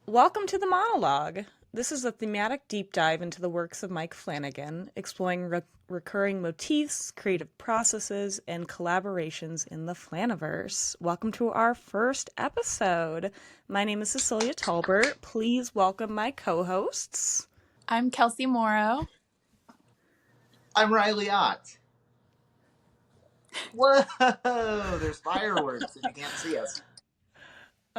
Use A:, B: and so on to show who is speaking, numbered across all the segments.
A: Welcome to the Monologue. This is a thematic deep dive into the works of Mike Flanagan, exploring recurring motifs, creative processes, and collaborations in the Flanaverse. Welcome to our first episode. My name is Cecilia Tolbert. Please welcome my co-hosts.
B: I'm Kelsey Morrow.
C: I'm Riley Ott. Whoa! There's fireworks and you can't see us.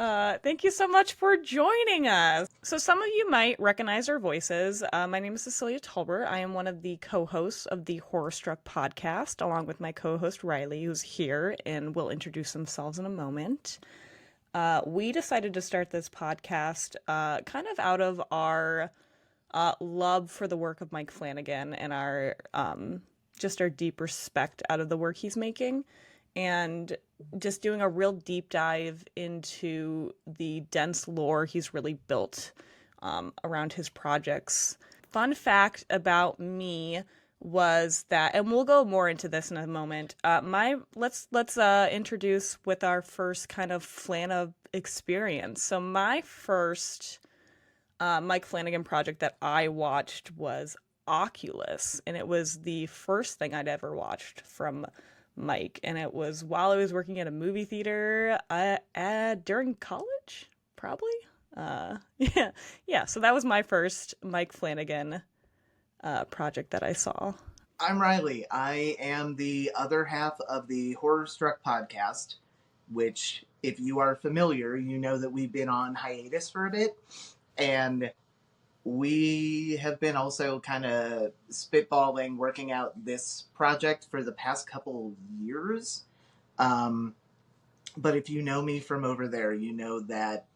A: Thank you so much for joining us. So some of you might recognize our voices. My name is Cecilia Tolbert. I am one of the co-hosts of the Horror Struck podcast, along with my co-host Riley, who's here and will introduce themselves in a moment. We decided to start this podcast kind of out of our love for the work of Mike Flanagan and our just our deep respect out of the work he's making, and just doing a real deep dive into the dense lore he's really built around his projects. Fun fact about me was that, and we'll go more into this in a moment. Let's introduce with our first kind of Flana experience. So my first Mike Flanagan project that I watched was Oculus, and it was the first thing I'd ever watched from Mike, and it was while I was working at a movie theater during college, probably. Yeah. So that was my first Mike Flanagan project that I saw.
C: I'm Riley. I am the other half of the Horror Struck podcast, which, if you are familiar, you know that we've been on hiatus for a bit, and we have been also kind of spitballing, working out this project for the past couple years. But if you know me from over there, you know that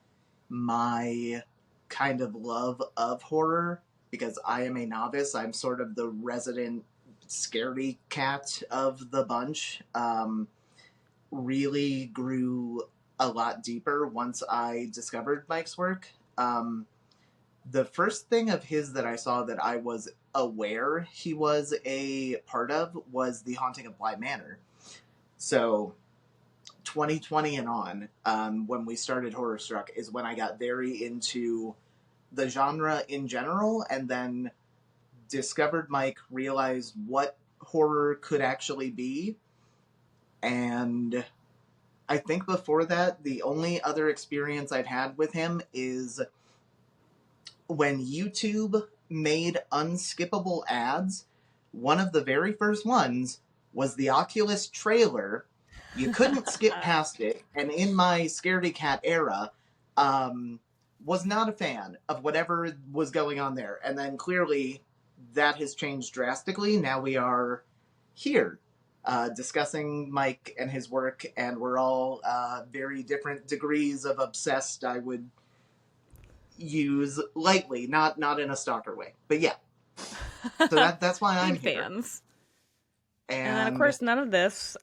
C: my kind of love of horror, because I am a novice, I'm sort of the resident scaredy cat of the bunch, really grew a lot deeper once I discovered Mike's work. The first thing of his that I saw that I was aware he was a part of was The Haunting of Bly Manor. So 2020 and on, when we started Horror Struck, is when I got very into the genre in general, and then discovered Mike, realized what horror could actually be. And I think before that, the only other experience I've had with him is when YouTube made unskippable ads. One of the very first ones was the Oculus trailer. You couldn't skip past it, and in my scaredy cat era, was not a fan of whatever was going on there. And then clearly that has changed drastically. Now we are here discussing Mike and his work, and we're all very different degrees of obsessed, I would use lightly, not in a stalker way, but yeah. So that's why I'm
A: Big
C: here.
A: fans. And then, of course, none of this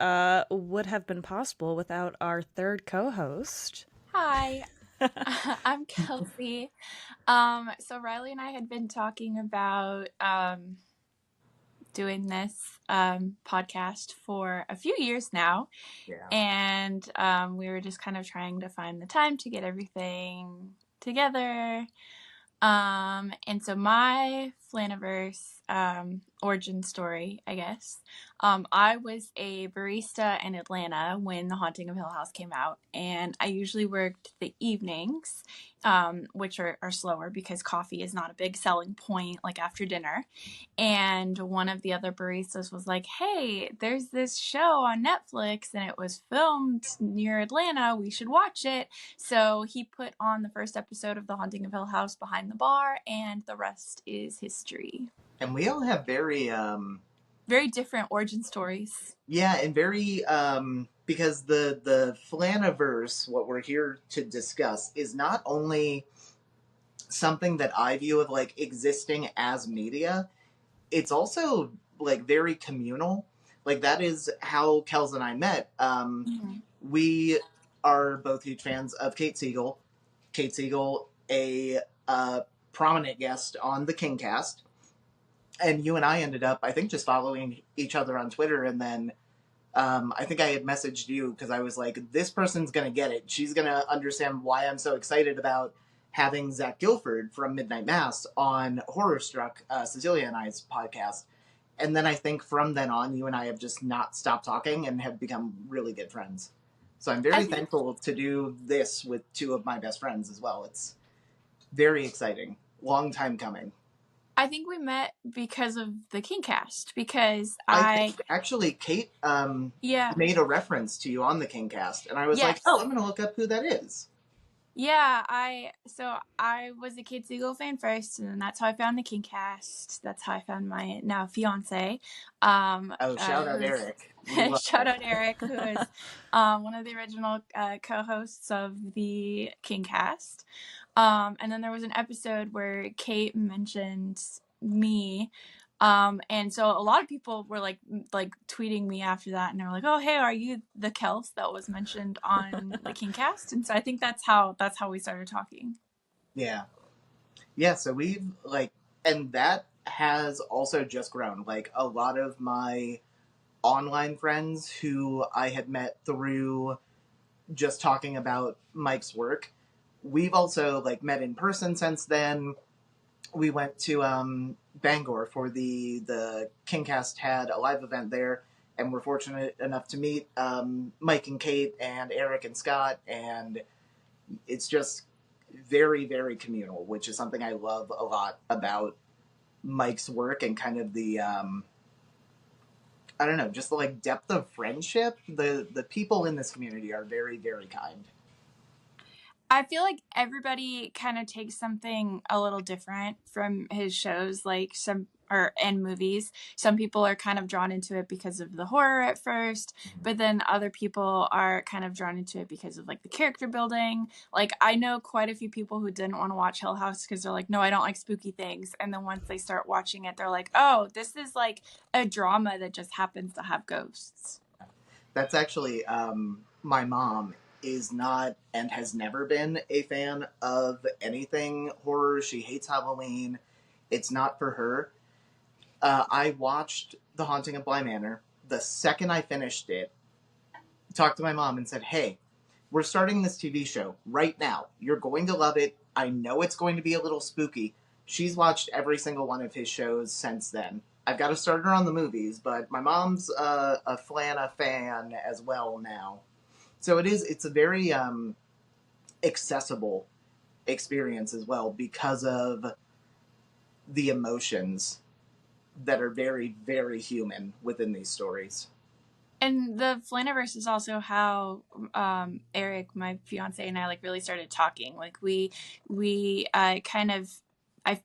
A: would have been possible without our third co-host.
B: Hi, I'm Kelsey. So Riley and I had been talking about doing this podcast for a few years now.
C: Yeah.
B: And we were just kind of trying to find the time to get everything together. And so my Flanaverse origin story, I guess. I was a barista in Atlanta when The Haunting of Hill House came out, and I usually worked the evenings, which are slower because coffee is not a big selling point like after dinner. And one of the other baristas was like, hey, there's this show on Netflix and it was filmed near Atlanta. We should watch it. So he put on the first episode of The Haunting of Hill House behind the bar, and the rest is history.
C: And we all have very
B: different origin stories.
C: Yeah, and very because the Flanaverse, what we're here to discuss, is not only something that I view of like existing as media, it's also like very communal. Like that is how Kels and I met. We are both huge fans of Kate Siegel. Kate Siegel, a prominent guest on the Kingcast. And you and I ended up, I think, just following each other on Twitter. And then I think I had messaged you because I was like, this person's going to get it. She's going to understand why I'm so excited about having Zach Guilford from Midnight Mass on Horror Struck, Cecilia and I's podcast. And then I think from then on, you and I have just not stopped talking and have become really good friends. So I'm
B: I
C: very
B: think
C: thankful to do this with two of my best friends as well. It's very exciting. Long time coming.
B: I think we met because of the Kingcast, because
C: I think actually Kate
B: yeah,
C: made a reference to you on the Kingcast, and I was like, oh,
B: yes.
C: I'm going to look up who that is.
B: Yeah, I was a Kate Siegel fan first, and then that's how I found the Kingcast. That's how I found my now fiance.
C: Oh, shout out
B: Who's
C: Eric. We love
B: shout
C: Eric.
B: out Eric, who is one of the original co-hosts of the Kingcast. And then there was an episode where Kate mentioned me. And so a lot of people were like tweeting me after that, and they were like, "Oh, hey, are you the Kels that was mentioned on the Kingcast?" And so I think that's how we started talking.
C: Yeah. Yeah, so we've, like, and that has also just grown. Like, a lot of my online friends who I had met through just talking about Mike's work, we've also, like, met in person since then. We went to Bangor for the Kingcast had a live event there, and we're fortunate enough to meet Mike and Kate and Eric and Scott, and it's just very, very communal, which is something I love a lot about Mike's work and kind of the I don't know, just the like depth of friendship. The people in this community are very, very kind.
B: I feel like everybody kind of takes something a little different from his shows, like and movies. Some people are kind of drawn into it because of the horror at first, but then other people are kind of drawn into it because of like the character building. Like I know quite a few people who didn't want to watch Hill House because they're like, no, I don't like spooky things. And then once they start watching it, they're like, oh, this is like a drama that just happens to have ghosts.
C: That's actually my mom is not and has never been a fan of anything horror. She hates Halloween. It's not for her. I watched The Haunting of Bly Manor. The second I finished it, talked to my mom and said, hey, we're starting this TV show right now. You're going to love it. I know it's going to be a little spooky. She's watched every single one of his shows since then. I've got to start her on the movies, but my mom's a Flana fan as well now. So it's a very accessible experience as well because of the emotions that are very, very human within these stories.
B: And the Flanaverse is also how Eric, my fiance, and I like really started talking. Like we kind of I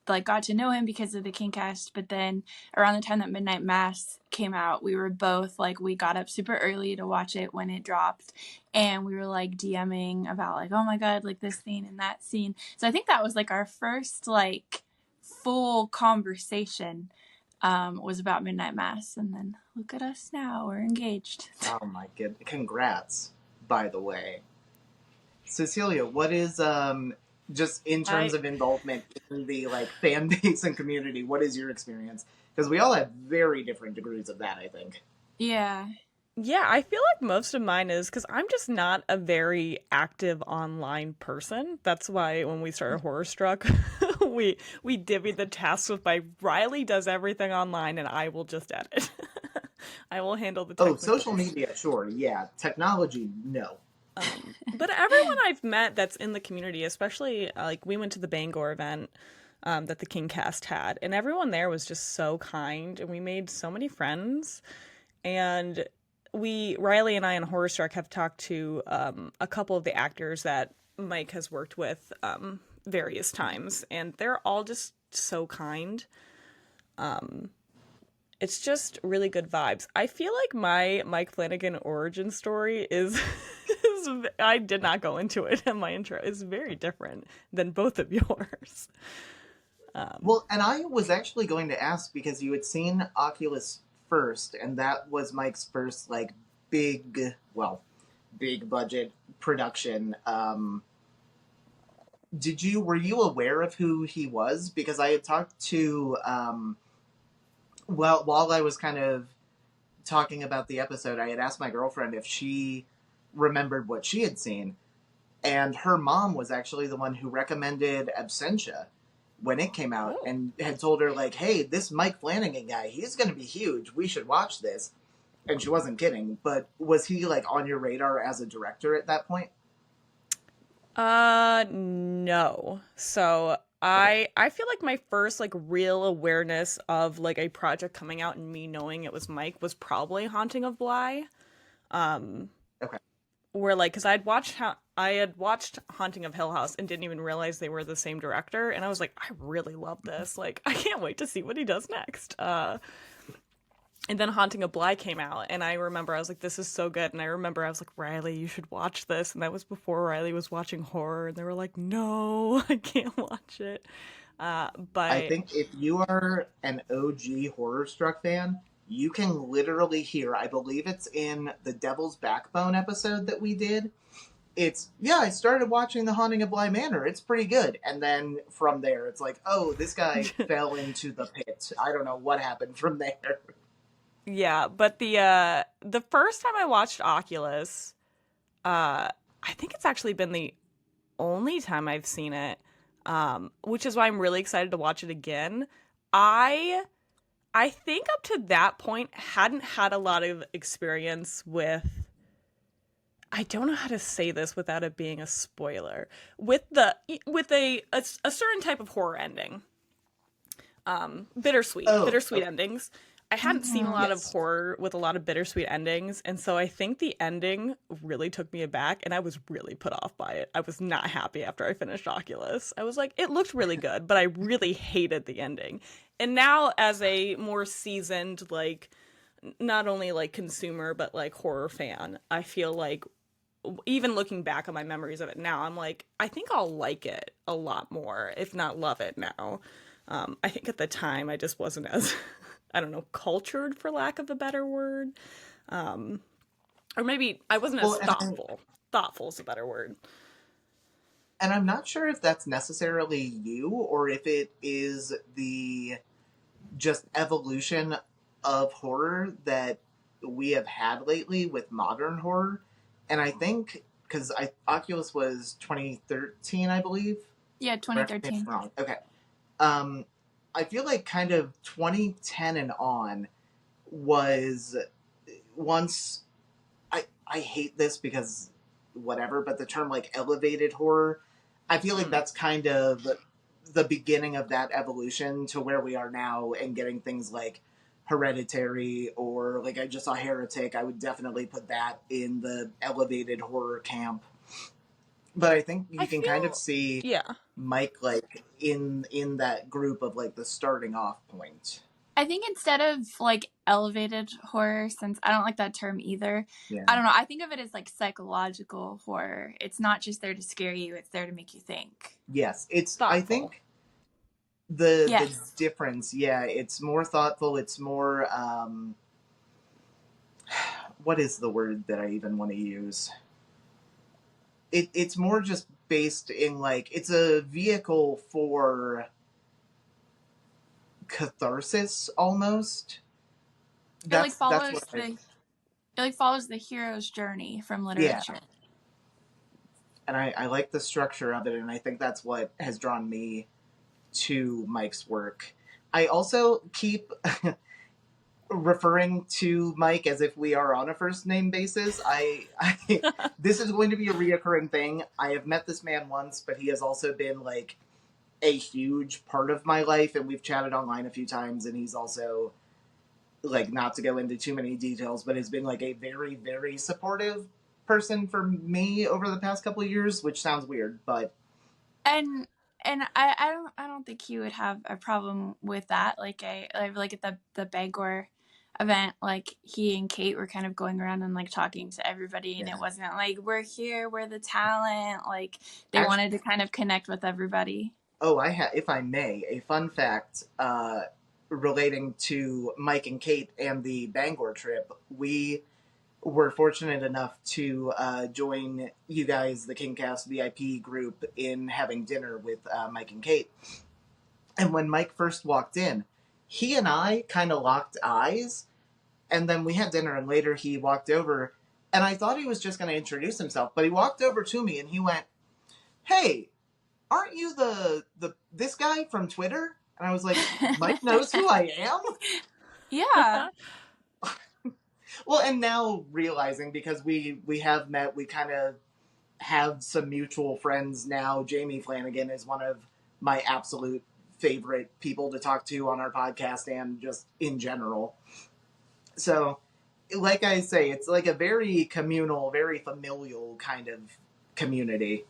B: like got to know him because of the Kingcast, but then around the time that Midnight Mass came out, we were both like we got up super early to watch it when it dropped, and we were like DMing about like, oh my god, like this scene and that scene. So I think that was like our first like full conversation was about Midnight Mass, and then look at us now, we're engaged.
C: Oh my goodness. Congrats, by the way. Cecilia, what is, just in terms of involvement in the, like, fan base and community, what is your experience? Because we all have very different degrees of that, I think.
B: Yeah.
A: Yeah, I feel like most of mine is because I'm just not a very active online person. That's why when we started Horror Struck, we divvied the tasks with my Riley does everything online and I will just edit. I will handle the
C: Oh,
A: technical.
C: social media, sure, yeah. Technology, no.
A: But everyone I've met that's in the community, especially like we went to the Bangor event that the Kingcast had, and everyone there was just so kind, and we made so many friends. And Riley and I on Horror Struck have talked to a couple of the actors that Mike has worked with various times, and they're all just so kind. It's just really good vibes. I feel like my Mike Flanagan origin story is I did not go into it in my intro. It's very different than both of yours.
C: Well, and I was actually going to ask because you had seen Oculus first, and that was Mike's first, like, big budget production. Were you aware of who he was? Because I had talked to, while I was kind of talking about the episode, I had asked my girlfriend if she remembered what she had seen. And her mom was actually the one who recommended Absentia when it came out
A: Oh.
C: and had told her, like, hey, this Mike Flanagan guy, he's going to be huge. We should watch this. And she wasn't kidding. But was he, like, on your radar as a director at that point?
A: No. So
C: Okay.
A: I feel like my first like real awareness of like a project coming out and me knowing it was Mike was probably Haunting of Bly. Um,
C: Okay.
A: where like because I had watched Haunting of Hill House and didn't even realize they were the same director, and I was like, I really love this. Like, I can't wait to see what he does next. And then Haunting of Bly came out, and I remember I was like, this is so good. And I remember I was like, Riley, you should watch this. And that was before Riley was watching horror, and they were like, no, I can't watch it.
C: I
A: But
C: think if you are an OG Horror Struck fan, you can literally hear, I believe it's in the Devil's Backbone episode that we did. It's, yeah, I started watching The Haunting of Bly Manor. It's pretty good. And then from there, it's like, oh, this guy fell into the pit. I don't know what happened from there.
A: yeah, but the first time I watched Oculus, I think it's actually been the only time I've seen it, which is why I'm really excited to watch it again. I I think up to that point hadn't had a lot of experience with, I don't know how to say this without it being a spoiler, with a certain type of horror ending.
C: Oh,
A: Bittersweet
C: okay.
A: endings. I hadn't seen a
B: Mm-hmm.
A: lot of
C: Yes.
A: horror with a lot of bittersweet endings, and so I think the ending really took me aback, and I was really put off by it. I was not happy after I finished Oculus. I was like, it looked really good, but I really hated the ending. And now, as a more seasoned, like, not only like consumer, but like horror fan, I feel like even looking back on my memories of it now, I'm like, I think I'll like it a lot more, if not love it now. I think at the time I just wasn't as, I don't know, cultured for lack of a better word. Um, or maybe I wasn't as
C: Well, and I
A: thoughtful. Thoughtful is a better word.
C: and I'm not sure if that's necessarily you or if it is the just evolution of horror that we have had lately with modern horror. And I think because I Oculus was 2013, I believe.
B: Yeah,
C: Correct me if
B: 2013.
C: I'm wrong. Okay. Um, I feel like kind of 2010 and on was once I hate this because whatever, but the term like elevated horror, I feel like
A: Mm.
C: that's kind of the beginning of that evolution to where we are now and getting things like Hereditary or like I just saw Heretic. I would definitely put that in the elevated horror camp. But I think
A: I
C: you can kind of
A: feel,
C: see
A: yeah.
C: Mike like in that group of like the starting off point.
B: I think instead of like elevated horror, since I don't like that term either,
C: Yeah.
B: I don't know. I think of it as like psychological horror. It's not just there to scare you, it's there to make you think.
C: Yes, it's I
A: Thoughtful.
C: think the
B: Yes.
C: difference, yeah, it's more thoughtful, it's more what is the word that I even want to use? It's more just based in like it's a vehicle for catharsis almost.
B: It like
C: That's
B: follows
C: what I
B: the hero's journey from
C: yeah.
B: literature.
C: And I like the structure of it and I think that's what has drawn me to Mike's work. I also keep referring to Mike as if we are on a first name basis. This is going to be a reoccurring thing. I have met this man once, but he has also been like a huge part of my life, and we've chatted online a few times. And he's also like, not to go into too many details, but has been like a very, very supportive person for me over the past couple of years, which sounds weird, but
B: And I don't think he would have a problem with that. Like I like at the Bangor event, like he and Kate were kind of going around and like talking to everybody, and
C: yeah.
B: it wasn't like we're here, we're the talent. Like they
C: Actually,
B: wanted to kind of connect with everybody.
C: oh, if I may, a fun fact relating to Mike and Kate and the Bangor trip. We were fortunate enough to join you guys, the KingCast VIP group, in having dinner with Mike and Kate. And when Mike first walked in, he and I kind of locked eyes, and then we had dinner, and later he walked over And I thought he was just going to introduce himself, but he walked over to me and he went, "Hey, aren't you the this guy from Twitter?" And I was like, "Mike knows who I am?"
B: Yeah.
C: Well, and now realizing, because we have met, we kind of have some mutual friends now. Jamie Flanagan is one of my absolute favorite people to talk to on our podcast and just in general. So, like I say, it's like a very communal, very familial kind of community.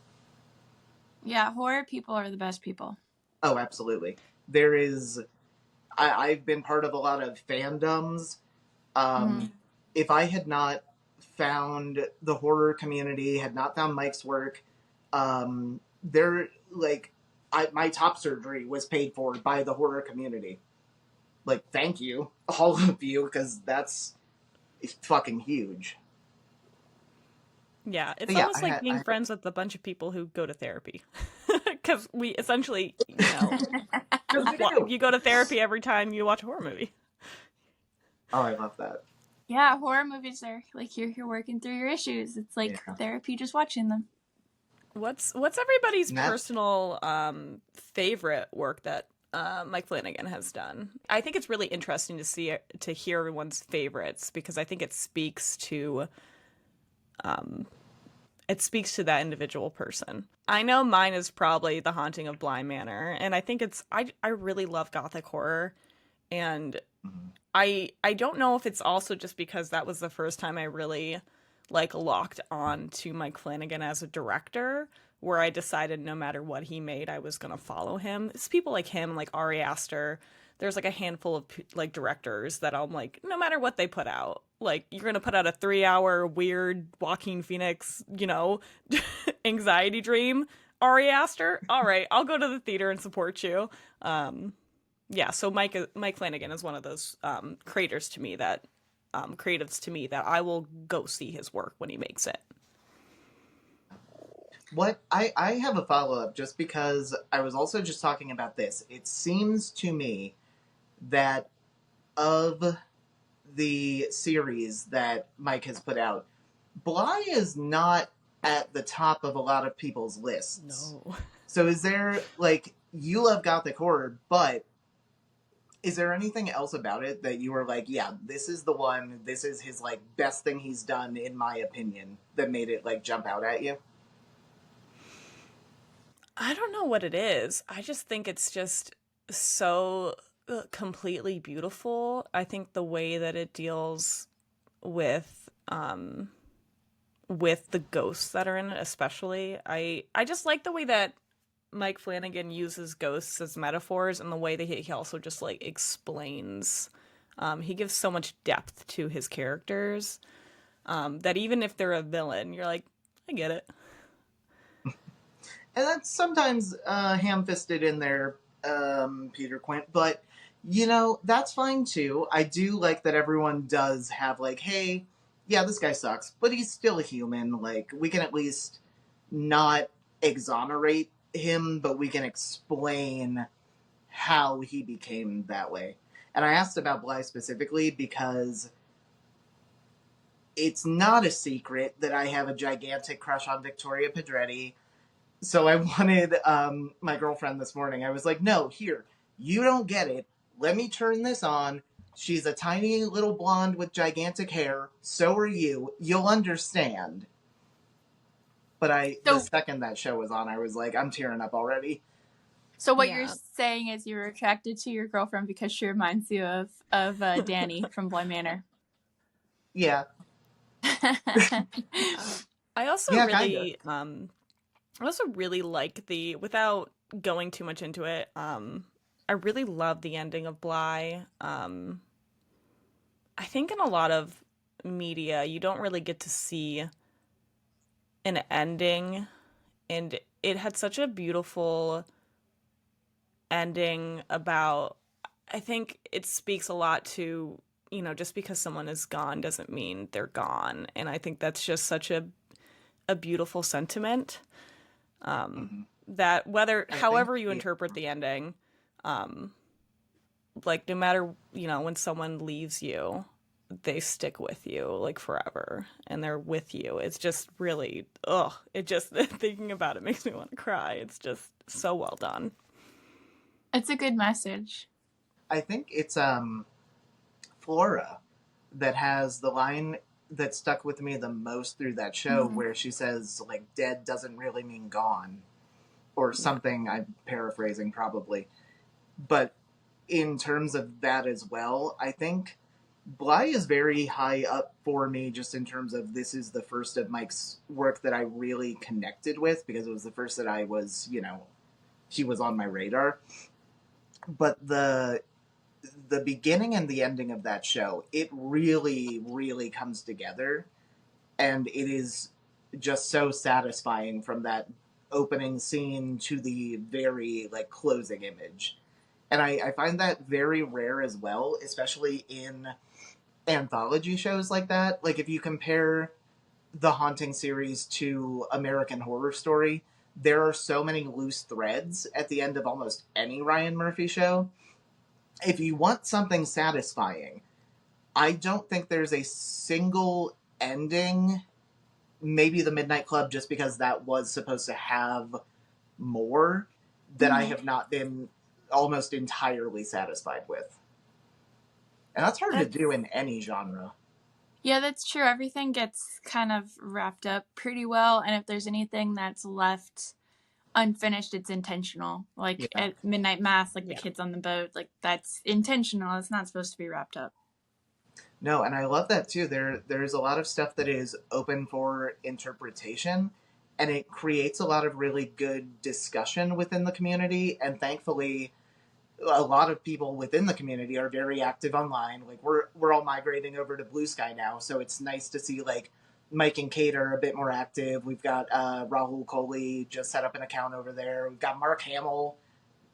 B: Yeah, horror people are the best people.
C: Oh, absolutely. There is. I've been part of a lot of fandoms.
B: Mhm.
C: If I had not found the horror community, had not found Mike's work, there, like, my top surgery was paid for by the horror community. Like, thank you, all of you, because that's fucking huge.
A: Yeah, it's
C: But yeah,
A: almost like being friends with a bunch of people who go to therapy. Because we essentially,
C: we do.
A: you go to therapy every time you watch a horror movie.
C: Oh, I love that.
B: Yeah, horror movies are like you're working through your issues. It's like therapy just watching them.
A: What's everybody's personal favorite work that Mike Flanagan has done? I think it's really interesting to hear everyone's favorites, because I think it speaks to that individual person. I know mine is probably The Haunting of Bly Manor, and I think I really love gothic horror, and I don't know if it's also just because that was the first time I really like locked on to Mike Flanagan as a director, where I decided no matter what he made, I was going to follow him. It's people like him, like Ari Aster. There's like a handful of like directors that I'm like, no matter what they put out, like you're going to put out a 3-hour weird Joaquin Phoenix, anxiety dream, Ari Aster. All right, I'll go to the theater and support you. Yeah, so Mike Flanagan is one of those creators to me that creatives to me that I will go see his work when he makes it.
C: What I have a follow-up, just because I was also just talking about this. It seems to me that of the series that Mike has put out, Bly is not at the top of a lot of people's lists.
A: No.
C: So is there, like, you love gothic horror, but is there anything else about it that you were like, yeah, this is the one, this is his, like, best thing he's done, in my opinion, that made it, like, jump out at you?
A: I don't know what it is. I just think it's just so completely beautiful. I think the way that it deals with the ghosts that are in it, especially. I just like the way that Mike Flanagan uses ghosts as metaphors, and the way that he also just like explains. He gives so much depth to his characters, that even if they're a villain, you're like, I get it.
C: And that's sometimes ham-fisted in there, Peter Quint, but that's fine too. I do like that everyone does have, like, hey, yeah, this guy sucks, but he's still a human. Like, we can at least not exonerate him, but we can explain how he became that way. And I asked about Bly specifically because it's not a secret that I have a gigantic crush on Victoria Pedretti. So I wanted my girlfriend this morning. I was like, no, here, you don't get it. Let me turn this on. She's a tiny little blonde with gigantic hair. So are you. You'll understand. But the second that show was on, I was like, I'm tearing up already.
B: So what you're saying is you're attracted to your girlfriend because she reminds you of Danny from Bly Manor.
C: Yeah.
A: I also really
C: kinda.
A: I also really like without going too much into it, I really love the ending of Bly. I think in a lot of media, you don't really get to see an ending, and it had such a beautiful ending about, I think it speaks a lot to, just because someone is gone doesn't mean they're gone. And I think that's just such a beautiful sentiment. That however you interpret the ending, like no matter, when someone leaves you, they stick with you like forever and they're with you. It's just really, it just, thinking about it makes me want to cry. It's just so well done.
B: It's a good message.
C: I think it's Flora that has the line that stuck with me the most through that show, where she says, like, dead doesn't really mean gone, or something. I'm paraphrasing probably. But in terms of that as well, I think Bly is very high up for me, just in terms of this is the first of Mike's work that I really connected with, because it was the first that I was, he was on my radar. But the beginning and the ending of that show, it really, really comes together. And it is just so satisfying from that opening scene to the very, like, closing image. And I find that very rare as well, especially in anthology shows like that. Like, if you compare the Haunting series to American Horror Story, there are so many loose threads at the end of almost any Ryan Murphy show. If you want something satisfying, I don't think there's a single ending, maybe The Midnight Club, just because that was supposed to have more, that I have not been almost entirely satisfied with. And that's hard to do in any genre.
B: Yeah, that's true. Everything gets kind of wrapped up pretty well, and if there's anything that's left unfinished, it's intentional. Like at Midnight Mass, like the kids on the boat, like that's intentional. It's not supposed to be wrapped up.
C: No, and I love that too. There's a lot of stuff that is open for interpretation, and it creates a lot of really good discussion within the community. And thankfully, a lot of people within the community are very active online. Like, we're all migrating over to Bluesky now, so it's nice to see, like, Mike and Kate are a bit more active. We've got Rahul Kohli just set up an account over there. We've got Mark Hamill.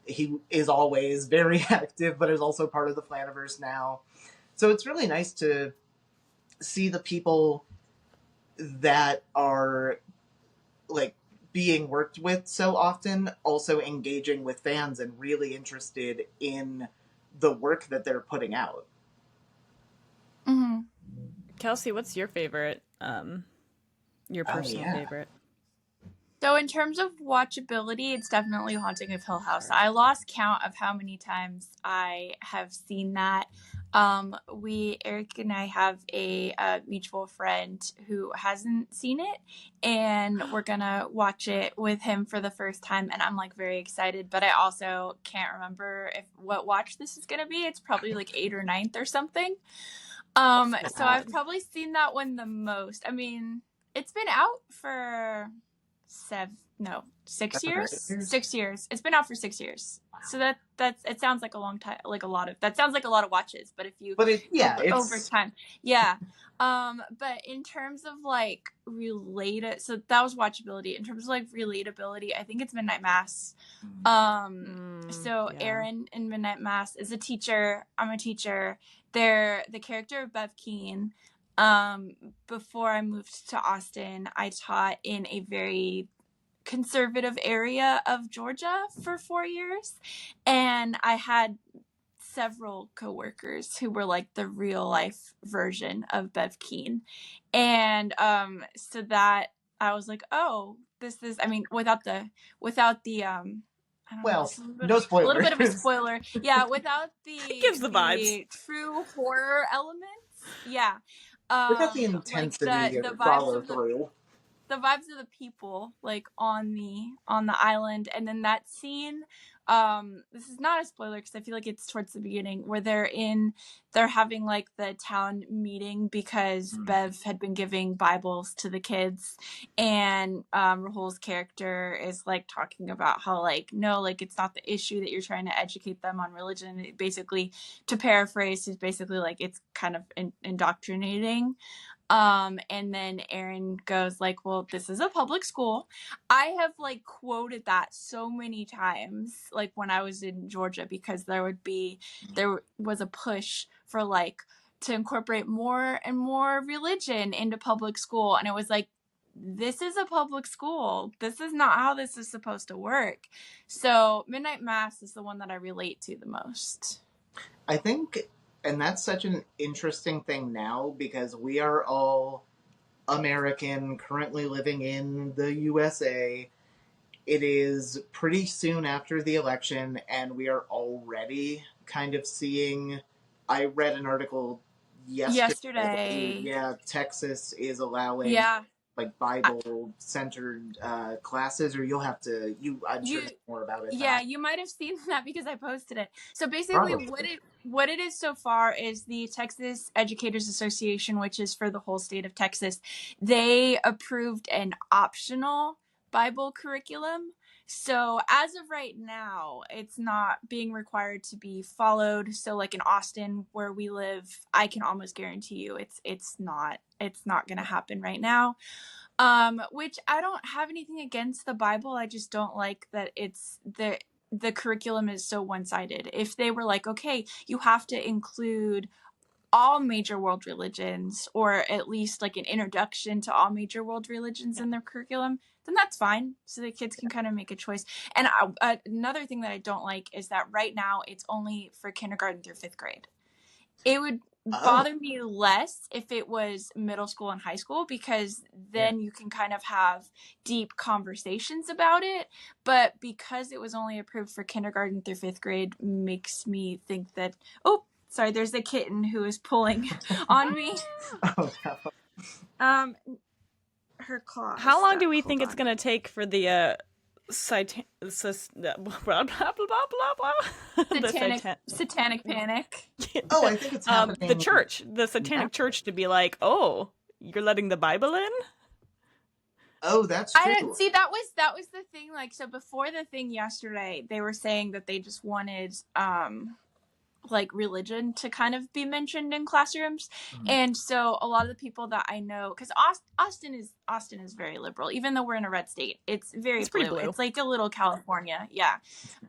C: He is always very active, but is also part of the Flanaverse now. So it's really nice to see the people that are, like, being worked with so often also engaging with fans and really interested in the work that they're putting out.
A: Kelsey, what's your favorite, your personal favorite?
B: So in terms of watchability, it's definitely Haunting of Hill House. I lost count of how many times I have seen that. Eric and I have a mutual friend who hasn't seen it, and we're gonna watch it with him for the first time, and I'm like very excited, but I also can't remember what watch this is gonna be. It's probably like 8th or 9th or something. So I've probably seen that one the most. I mean, it's been out for 6 years. 6 years. It's been out for 6 years. So that's it sounds like a long time, like a lot of watches. But if you over time, but in terms of like related, so that was watchability. In terms of like relatability, I think it's Midnight Mass. Erin in Midnight Mass is a teacher. I'm a teacher. The character of Bev Keane. Before I moved to Austin, I taught in a very conservative area of Georgia for 4 years, and I had several coworkers who were like the real life version of Bev Keane, and so that I was like, oh, this is, I mean, without the
C: no spoilers.
B: A little bit of a spoiler. Yeah, without the
A: gives the vibes.
B: True horror elements. Yeah.
C: Without the intensity
B: like
C: of follow through.
B: The vibes of the people like on the island, and then that scene, this is not a spoiler because I feel like it's towards the beginning, where they're having like the town meeting because Bev had been giving Bibles to the kids, and Rahul's character is like talking about how like, no, like it's not the issue that you're trying to educate them on religion. It basically, to paraphrase, is basically like it's kind of indoctrinating. And then Erin goes like, well, this is a public school. I have like quoted that so many times, like when I was in Georgia, because there was a push for like to incorporate more and more religion into public school. And it was like, this is a public school. This is not how this is supposed to work. So Midnight Mass is the one that I relate to the most.
C: I think And that's such an interesting thing now because we are all American, currently living in the USA. It is pretty soon after the election, and we are already kind of seeing. I read an article yesterday.
B: Yesterday.
C: Yeah, Texas is allowing
B: Yeah.
C: like
B: I,
C: Bible centered classes, or you'll have to. I'm sure
B: you
C: know more about it than
B: Yeah,
C: I.
B: you might have seen that because I posted it. So basically
C: Probably.
B: what it is so far is the Texas Educators Association, which is for the whole state of Texas, they approved an optional Bible curriculum. So as of right now, it's not being required to be followed. So like in Austin where we live, I can almost guarantee you it's not going to happen right now. Which I don't have anything against the Bible. I just don't like that the curriculum is so one-sided. If they were like, okay, you have to include all major world religions, or at least like an introduction to all major world religions in their curriculum, then that's fine. So the kids can kind of make a choice. And another thing that I don't like is that right now it's only for kindergarten through fifth grade. It would
C: Oh,
B: bother me less if it was middle school and high school, because
C: yeah.
B: then you can kind of have deep conversations about it. But because it was only approved for kindergarten through fifth grade, makes me think that, oh, sorry, there's a kitten who is pulling on me.
C: Oh no.
B: Um, her claw is
A: How long do
B: stuck.
A: we
B: Hold
A: think it's
B: on.
A: going to take for the blah blah blah blah blah the
B: Satanic panic.
C: Oh, I think it's
A: the
C: happening
A: church, the
C: now.
A: satanic church, to be like, oh, you're letting the Bible in?
C: Oh, that's
B: I don't
C: true.
B: see, that was the thing. Like, so before the thing yesterday, they were saying that they just wanted like religion to kind of be mentioned in classrooms.
C: Mhm.
B: And so a lot of the people that I know, because Austin is very liberal, even though we're in a red state, it's very
A: It's pretty
B: blue.
A: blue.
B: It's like a little California. Yeah.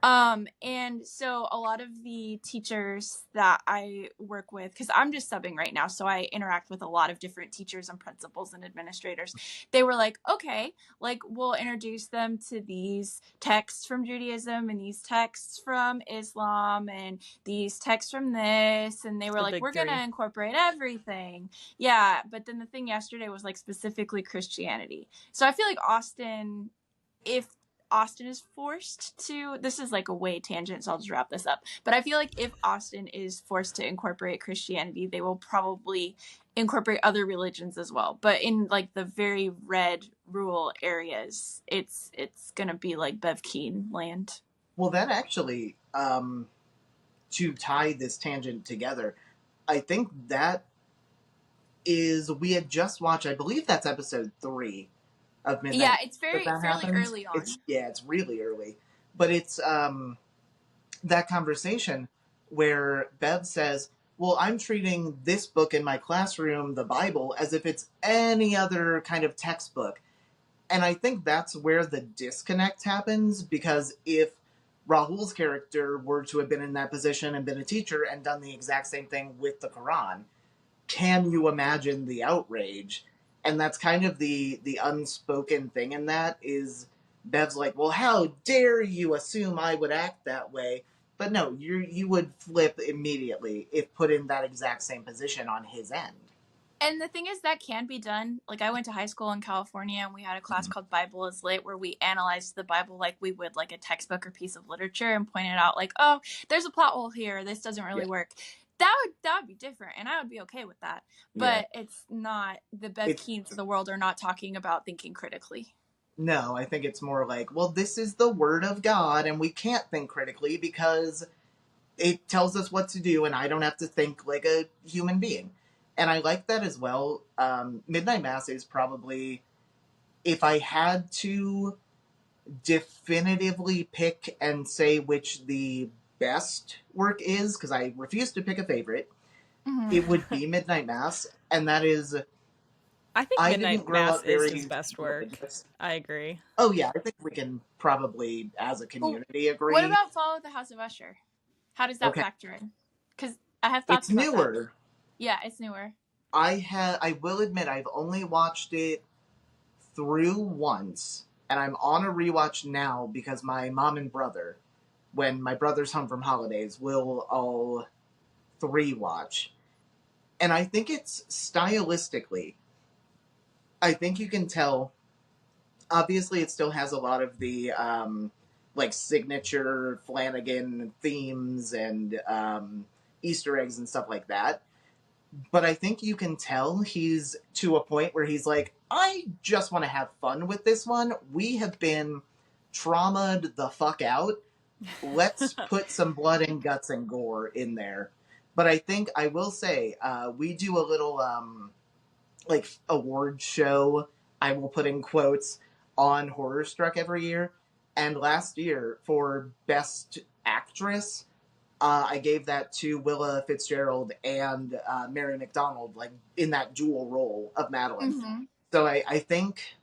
B: And so a lot of the teachers that I work with, because I'm just subbing right now, so I interact with a lot of different teachers and principals and administrators, they were like, okay, like we'll introduce them to these texts from Judaism and these texts from Islam and these texts from this, and they were
A: The
B: like,
A: big
B: we're gonna
A: three.
B: incorporate everything. Yeah, but then the thing yesterday was like specifically Christianity. So I feel like if Austin is forced to, this is like a way tangent, so I'll just wrap this up, but I feel like if Austin is forced to incorporate Christianity, they will probably incorporate other religions as well. But in like the very red rural areas, it's gonna be like Bev Keen land.
C: Well, that actually, to tie this tangent together, I think that is we had just watched. I believe that's episode 3 of Midnight.
B: Yeah, it's
C: That
B: fairly
C: happens.
B: early
C: It's
B: on.
C: yeah, it's really early, but it's that conversation where Bev says, "Well, I'm treating this book in my classroom, the Bible, as if it's any other kind of textbook." And I think that's where the disconnect happens, because if Rahul's character were to have been in that position and been a teacher and done the exact same thing with the Quran, can you imagine the outrage? And that's kind of the unspoken thing in that is Bev's like, well, how dare you assume I would act that way? But no, you would flip immediately if put in that exact same position on his end.
B: And the thing is, that can be done. Like, I went to high school in California, and we had a class called Bible is Lit, where we analyzed the Bible like we would like a textbook or piece of literature, and pointed out like, oh, there's a plot hole here, this doesn't really
C: Yeah.
B: work. That would be different, and I would be okay with that.
C: Yeah.
B: But it's not, the Bev Keens of the world are not talking about thinking critically.
C: No, I think it's more like, well, this is the word of God, and we can't think critically because it tells us what to do, and I don't have to think like a human being. And I like that as well. Midnight Mass is probably, if I had to definitively pick and say which the best work is, because I refuse to pick a favorite, it would be Midnight Mass, and that is.
A: I think
C: I
A: Midnight
C: didn't grow
A: Mass
C: up
A: is
C: very
A: his best work.
C: religious.
A: I agree.
C: Oh yeah, I think we can probably, as a community, agree.
B: What about Follow the House of Usher? How does that
C: Okay.
B: factor in? Because I have thoughts
C: It's
B: about that.
C: newer.
B: Yeah, it's newer.
C: I will admit I've only watched it through once, and I'm on a rewatch now because my mom and brother, when my brother's home from holidays, will all 3 watch. And I think it's stylistically, I think you can tell. Obviously, it still has a lot of the like signature Flanagan themes and Easter eggs and stuff like that. But I think you can tell he's to a point where he's like, I just want to have fun with this one. We have been traumatized the fuck out. Let's put some blood and guts and gore in there. But I think I will say, we do a little like award show, I will put in quotes, on Horror Struck every year. And last year, for Best Actress, I gave that to Willa Fitzgerald and Mary McDonald, like in that dual role of Madeline.
B: Mm-hmm.
C: So I think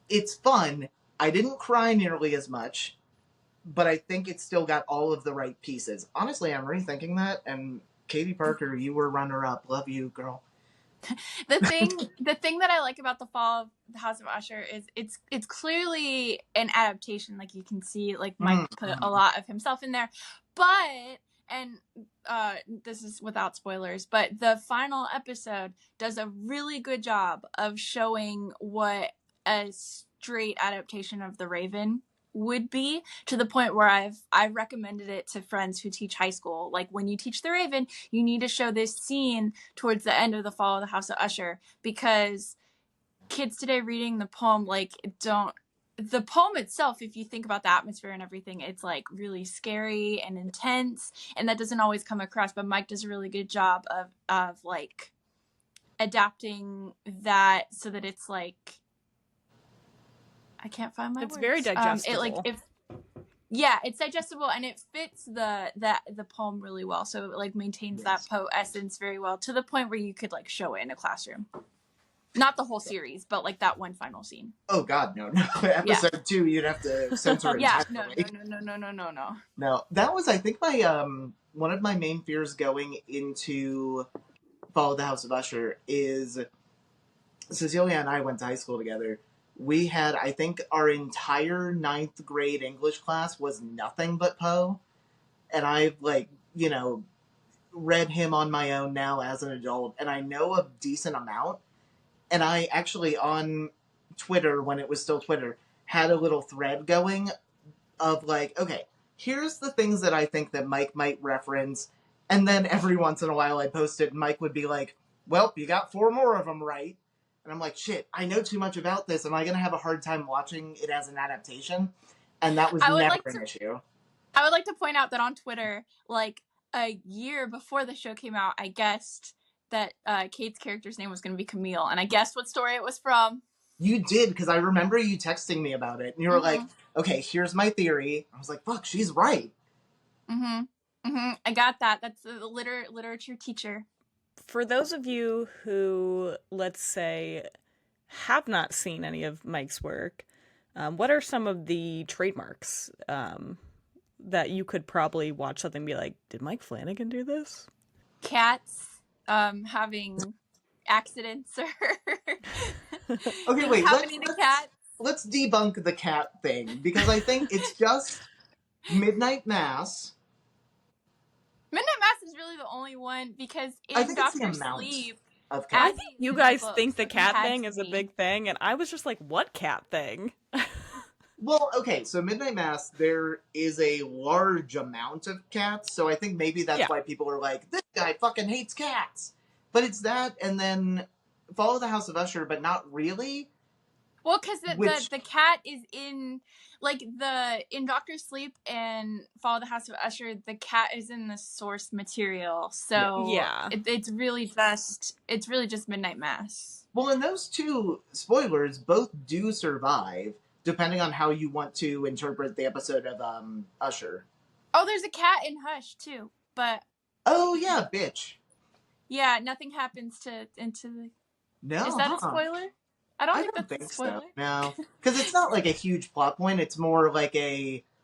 C: it's fun. I didn't cry nearly as much, but I think it's still got all of the right pieces. Honestly, I'm rethinking that. And Katie Parker, you were runner up. Love you, girl.
B: The thing that I like about the Fall of the House of Usher is it's clearly an adaptation. Like you can see, like Mike put a lot of himself in there, but and this is without spoilers, but the final episode does a really good job of showing what a straight adaptation of The Raven would be, to the point where I've recommended it to friends who teach high school. Like, when you teach The Raven, you need to show this scene towards the end of the Fall of the House of Usher, because kids today reading the poem, like, the poem itself, if you think about the atmosphere and everything, it's like really scary and intense, and that doesn't always come across. But Mike does a really good job of like adapting that so that it's like, I can't find my words.
A: It's very digestible.
B: It's digestible, and it fits the poem really well. So it like maintains that Poe essence very well, to the point where you could like show it in a classroom. Not the whole series, but like that one final scene.
C: Oh God, no. Episode 2, you'd have to censor it.
B: No.
C: No, that was, I think, my one of my main fears going into Fall of the House of Usher is Cecilia and I went to high school together. We had, I think, our entire 9th grade English class was nothing but Poe. And I've, like, read him on my own now as an adult, and I know a decent amount. And I actually, on Twitter, when it was still Twitter, had a little thread going of, like, okay, here's the things that I think that Mike might reference. And then every once in a while I post it, and Mike would be like, well, you got 4 more of them right. And I'm like, shit, I know too much about this. Am I going to have a hard time watching it as an adaptation? And that was never an issue.
B: I would like to point out that on Twitter, like a year before the show came out, I guessed that Kate's character's name was going to be Camille. And I guessed what story it was from.
C: You did, because I remember you texting me about it. And you were like, okay, here's my theory. I was like, fuck, she's right.
B: I got that. That's the literature teacher.
A: For those of you who, let's say, have not seen any of Mike's work, what are some of the trademarks that you could probably watch something and be like, did Mike Flanagan do this?
B: Cats having accidents or
C: okay, wait,
B: happening to cats.
C: Let's debunk the cat thing, because I think it's just Midnight Mass.
B: Midnight Mass is really the only one, because in Dr. Sleep,
A: I think you guys think the cat thing is a big thing, and I was just like, what cat thing?
C: Well, okay, so Midnight Mass, there is a large amount of cats, so I think maybe that's why people are like, this guy fucking hates cats. But it's that, and then Fall of the House of Usher, but not really.
B: Well, because the cat is in, like, in Doctor Sleep and Fall of the House of Usher, the cat is in the source material. So it's really just Midnight Mass.
C: Well, and those two spoilers both do survive, depending on how you want to interpret the episode of Usher.
B: Oh, there's a cat in Hush too, but
C: oh yeah, bitch.
B: Yeah, nothing happens into the.
C: No,
B: is that a spoiler? I don't think that's a spoiler.
C: So. No, because it's not like a huge plot point. It's more like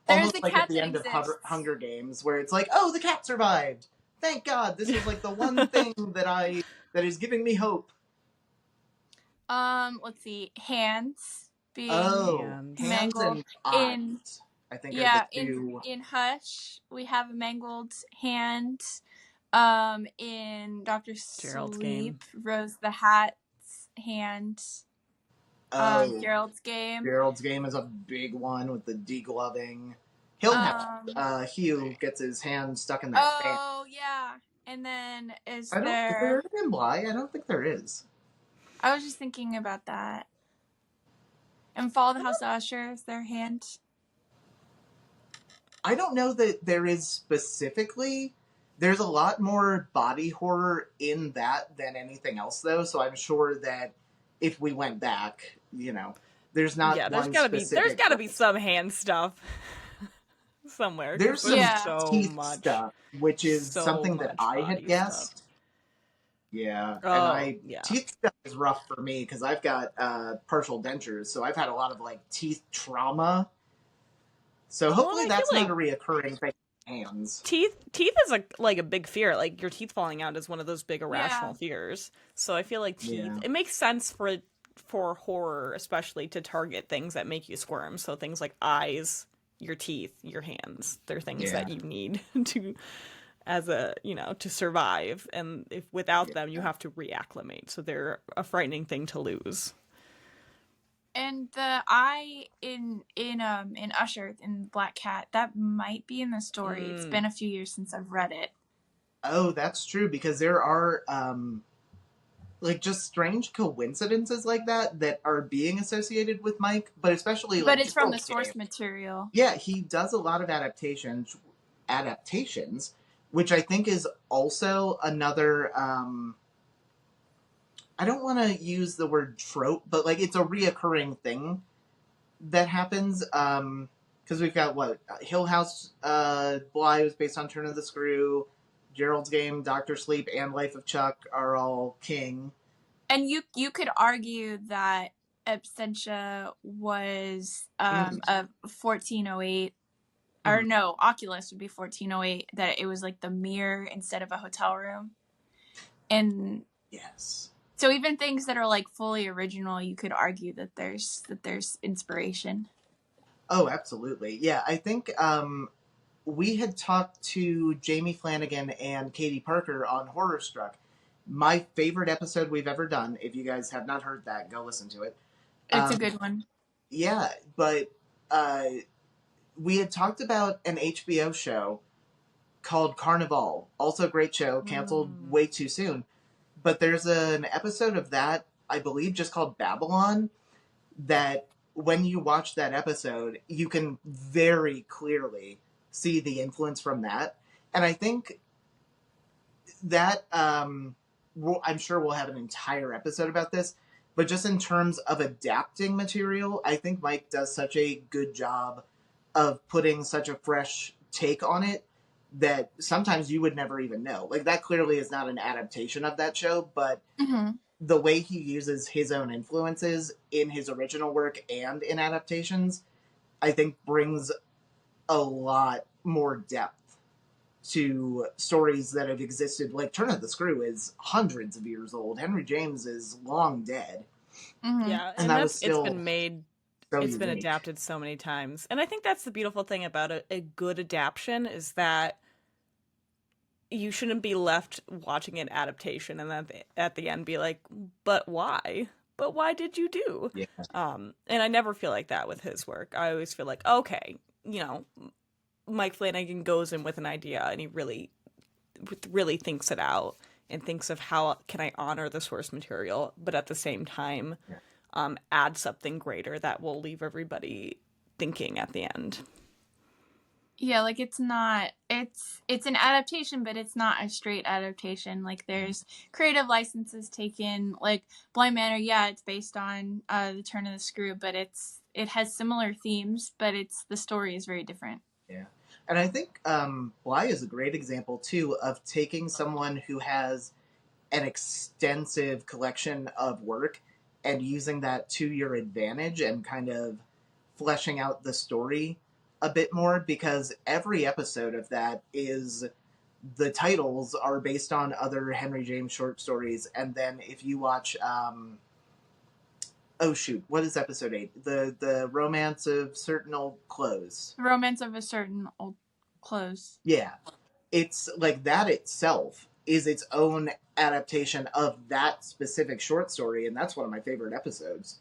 C: almost like at the end of Hunger Games, where it's like, oh, the cat survived. Thank God, this is like the one thing that is giving me hope.
B: Let's see, hands being
C: And
B: mangled
C: eyes, I think.
B: In Hush, we have a mangled hand. In Dr.
A: Gerald's game.
B: Sleep, Rose the Hat's hand.
C: Oh,
B: Gerald's game.
C: Gerald's game is a big one with the degloving. He'll have Hugh gets his hand stuck in that fan.
B: Oh yeah. And then is
C: Is
B: there
C: there in Bly? I don't think there is.
B: I was just thinking about that. And Fall of the House of Usher is their hand.
C: I don't know that there is specifically. There's a lot more body horror in that than anything else, though. So I'm sure that if we went back, there's not.
A: Yeah,
C: there's gotta
A: be some hand stuff somewhere.
C: There's some teeth
A: much
C: stuff, which is something that I had guessed. Stuff. Yeah, teeth stuff is rough for me because I've got partial dentures, so I've had a lot of teeth trauma. So hopefully that's not a reoccurring thing. Hands.
A: Teeth is a big fear. Like your teeth falling out is one of those big irrational fears. So I feel like teeth. It makes sense for horror, especially to target things that make you squirm. So things like eyes, your teeth, your hands. They're things that you need to survive. And if without them, you have to reacclimate. So they're a frightening thing to lose.
B: And the eye in Usher in Black Cat, that might be in the story. It's been a few years since I've read it.
C: Oh, that's true, because there are just strange coincidences like that are being associated with Mike, but especially
B: but it's from the source material.
C: Yeah, he does a lot of adaptations, which I think is also another I don't want to use the word trope, but it's a reoccurring thing that happens. Because we've got Hill House, Bly was based on Turn of the Screw, Gerald's Game, Dr. Sleep, and Life of Chuck are all King.
B: And you could argue that Absentia was a 1408, or no, Oculus would be 1408. That it was the mirror instead of a hotel room, and
C: yes.
B: So even things that are fully original, you could argue that there's inspiration.
C: Oh, absolutely. Yeah, I think we had talked to Jamie Flanagan and Katie Parker on Horror Struck. My favorite episode we've ever done. If you guys have not heard that, go listen to it.
B: It's a good one.
C: Yeah, but we had talked about an HBO show called Carnival. Also a great show, canceled way too soon. But there's an episode of that, I believe, just called Babylon, that when you watch that episode, you can very clearly see the influence from that. And I think that, I'm sure we'll have an entire episode about this, but just in terms of adapting material, I think Mike does such a good job of putting such a fresh take on it that sometimes you would never even know. That clearly is not an adaptation of that show, but the way he uses his own influences in his original work and in adaptations, I think brings a lot more depth to stories that have existed. Turn of the Screw is hundreds of years old. Henry James is long dead.
A: Yeah, and it's been made... It's been adapted so many times. And I think that's the beautiful thing about a good adaptation is that you shouldn't be left watching an adaptation and then at the end be like, but why? But why did you do?
C: Yeah.
A: And I never feel like that with his work. I always feel like, okay, Mike Flanagan goes in with an idea and he really, really thinks it out and thinks of how can I honor the source material, but at the same time... add something greater that will leave everybody thinking at the end.
B: Yeah, it's not, it's an adaptation, but it's not a straight adaptation. There's creative licenses taken, Bly Manor, it's based on the Turn of the Screw, but it has similar themes, but the story is very different.
C: Yeah. And I think Bly is a great example, too, of taking someone who has an extensive collection of work and using that to your advantage and kind of fleshing out the story a bit more, because every episode of that is the titles are based on other Henry James short stories. And then if you watch, what is episode 8? The Romance of Certain Old Clothes.
B: The Romance of a Certain Old Clothes.
C: Yeah. it's like that itself is its own adaptation of that specific short story, and that's one of my favorite episodes.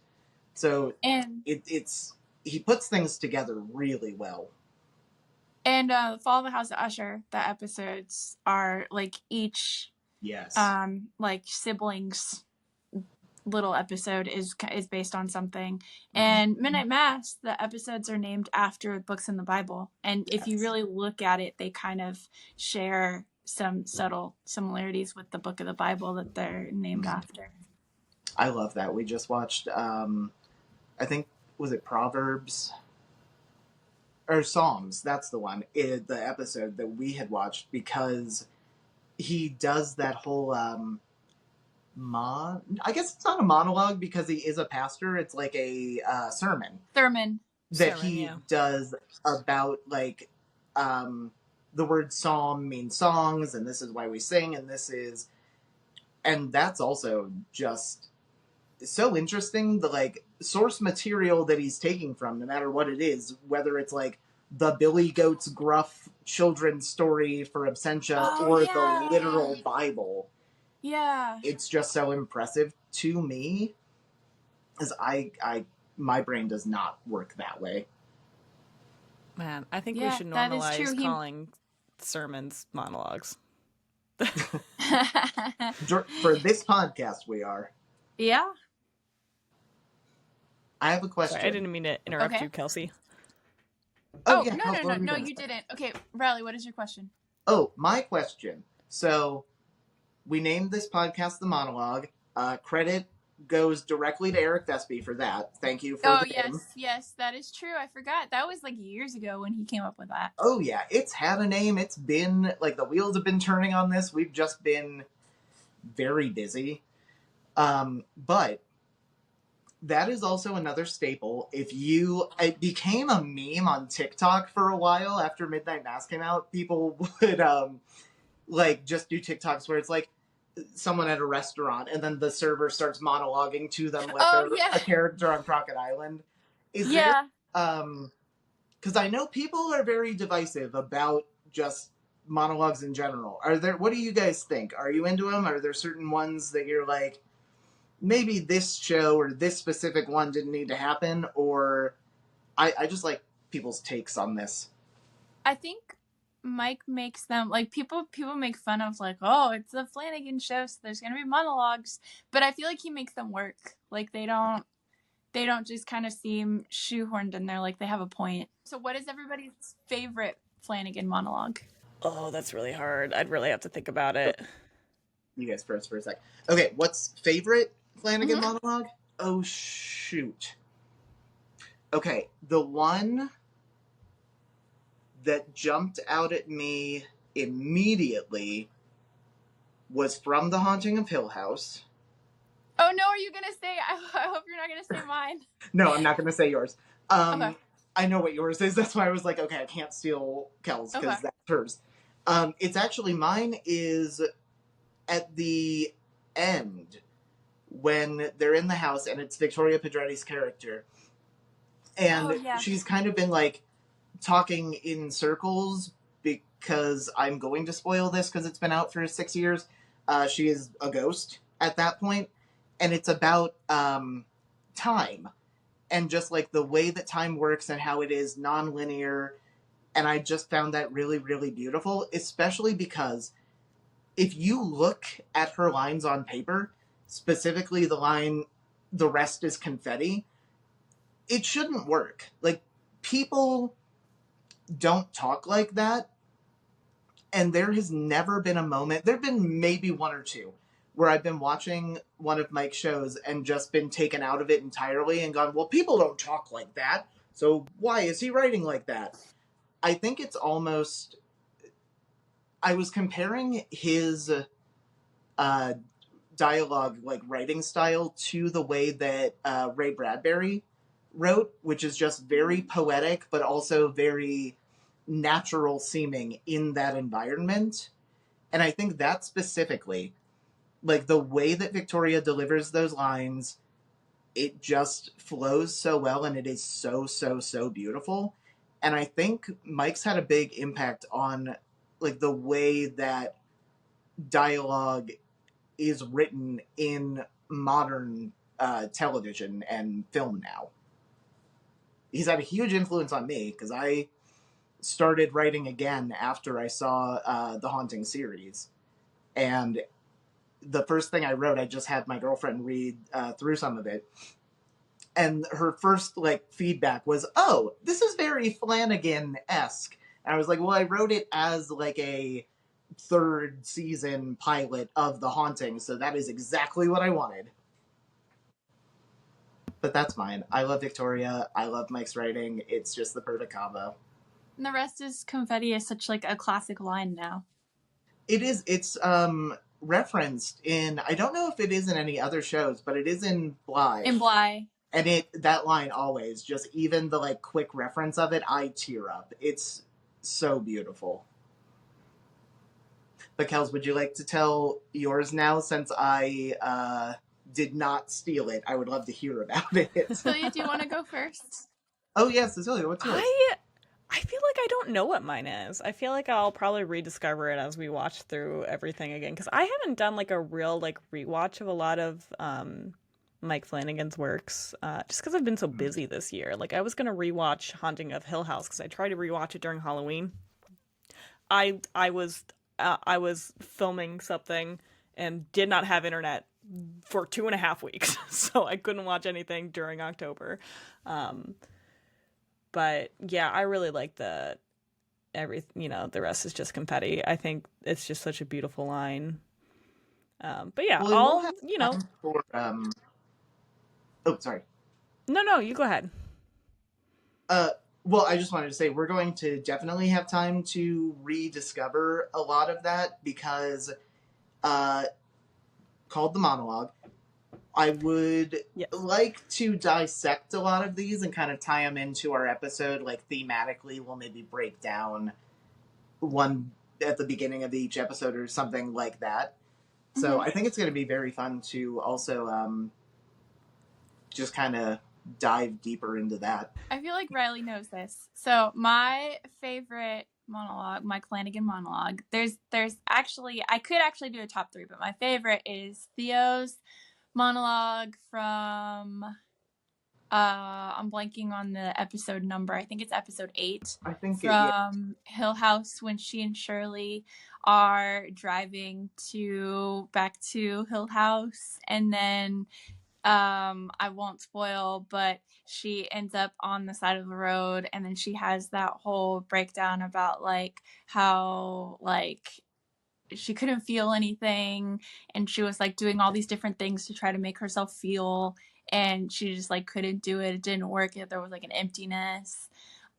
C: So
B: And
C: it's he puts things together really well.
B: and Fall of the House of Usher, the episodes are like each
C: Yes.
B: like siblings little episode is based on something. And Midnight Mass, the episodes are named after books in the Bible, and
C: Yes.
B: if you really look at it, they kind of share some subtle similarities with the book of the Bible that they're named after.
C: I love that. We just watched I think, was it Proverbs or Psalms? That's the one. The episode that we had watched, because he does that whole I guess it's not a monologue because he is a pastor. It's like a sermon that he does about like the word psalm means songs, and this is why we sing, and that's also just so interesting. The like source material that he's taking from, no matter what it is, whether it's like the Billy Goat's Gruff children's story for Absentia or the literal Bible.
B: Yeah.
C: It's just so impressive to me, because my brain does not work that way.
A: Man, I think we should normalize calling sermons monologues.
C: For this podcast, we are.
B: Yeah.
C: I have a question.
A: Sorry, I didn't mean to interrupt you, Kelsey.
B: Oh, yeah, no, you didn't. Okay, Riley, what is your question?
C: Oh, my question. So, we named this podcast The Monologue. Credit goes directly to Eric Thespie for that. Thank you for the name.
B: Yes, that is true. I forgot. That was like years ago when he came up with that.
C: Oh, yeah. It's had a name. It's been, like, the wheels have been turning on this. We've just been very busy. But that is also another staple. It became a meme on TikTok for a while after Midnight Mass came out. People would, like, just do TikToks where it's like someone at a restaurant and then the server starts monologuing to them like they're a character on Crockett Island. There, because I know people are very divisive about just monologues in general. What do you guys think? Are you into them? Are there certain ones that you're like, maybe this show or this specific one didn't need to happen? Or I just like people's takes on this.
B: I think Mike makes them, like, people make fun of, like, oh, it's a Flanagan show, so there's gonna be monologues, but I feel like he makes them work. Like, they don't just kind of seem shoehorned in there, like they have a point. So what is everybody's favorite Flanagan monologue?
A: Oh, that's really hard. I'd really have to think about it.
C: You guys first for a sec. Okay, what's favorite Flanagan monologue? Oh, shoot. Okay, the one that jumped out at me immediately was from The Haunting of Hill House.
B: Oh, no, are you going to say... I hope you're not going to say mine.
C: No, I'm not going to say yours.
B: Okay.
C: I know what yours is. That's why I was like, okay, I can't steal Kel's, because that's hers. It's actually, mine is at the end when they're in the house and it's Victoria Pedretti's character. And she's kind of been like talking in circles, because I'm going to spoil this because it's been out for 6 years. She is a ghost at that point, and it's about time and just like the way that time works and how it is non-linear. And I just found that really, really beautiful, especially because if you look at her lines on paper, specifically the line, "The rest is confetti," it shouldn't work. Like, people don't talk like that. And there has never been a moment, there have been maybe one or two, where I've been watching one of Mike's shows and just been taken out of it entirely and gone, well, people don't talk like that, so why is he writing like that? I think it's almost... I was comparing his dialogue, like, writing style to the way that Ray Bradbury wrote, which is just very poetic, but also very natural seeming in that environment. And I think that specifically, like, the way that Victoria delivers those lines, it just flows so well, and it is so, so, so beautiful. And I think Mike's had a big impact on like the way that dialogue is written in modern television and film now. He's had a huge influence on me because I started writing again after I saw the Haunting series, and the first thing I wrote, I just had my girlfriend read through some of it, and her first like feedback was, "Oh, this is very Flanagan-esque." And I was like, "Well, I wrote it as like a third season pilot of The Haunting, so that is exactly what I wanted." But that's fine. I love Victoria. I love Mike's writing. It's just the perfect combo.
B: And the rest is confetti is such like a classic line now.
C: It is. It's referenced in. I don't know if it is in any other shows, but it is in Bly.
B: In Bly.
C: And that line always, just even the like quick reference of it, I tear up. It's so beautiful. But Kels, would you like to tell yours now, since I did not steal it? I would love to hear about it.
B: Cecilia, do you want to go first?
C: Oh yeah, Cecilia, what's yours?
A: I feel like I don't know what mine is. I feel like I'll probably rediscover it as we watch through everything again, because I haven't done like a real like rewatch of a lot of Mike Flanagan's works, just because I've been so busy this year. Like I was gonna rewatch Haunting of Hill House because I tried to rewatch it during Halloween. I was filming something and did not have internet for 2.5 weeks, so I couldn't watch anything during October. But yeah, I really like the the rest is just confetti. I think it's just such a beautiful line. But yeah,
C: Well, for oh, sorry.
A: No, you go ahead.
C: Well, I just wanted to say we're going to definitely have time to rediscover a lot of that because called The Monologue. I would like to dissect a lot of these and kind of tie them into our episode, like thematically. We'll maybe break down one at the beginning of each episode or something like that. Mm-hmm. So I think it's going to be very fun to also just kind of dive deeper into that.
B: I feel like Riley knows this. So my favorite monologue, Mike Flanagan monologue, there's actually, I could actually do a top 3, but my favorite is Theo's monologue from I'm blanking on the episode number. I think it's episode 8.
C: I think
B: from Hill House, when she and Shirley are driving back to Hill House, and then I won't spoil, but she ends up on the side of the road, and then she has that whole breakdown about like how like she couldn't feel anything, and she was like doing all these different things to try to make herself feel, and she just like couldn't do it. It didn't work. There was like an emptiness.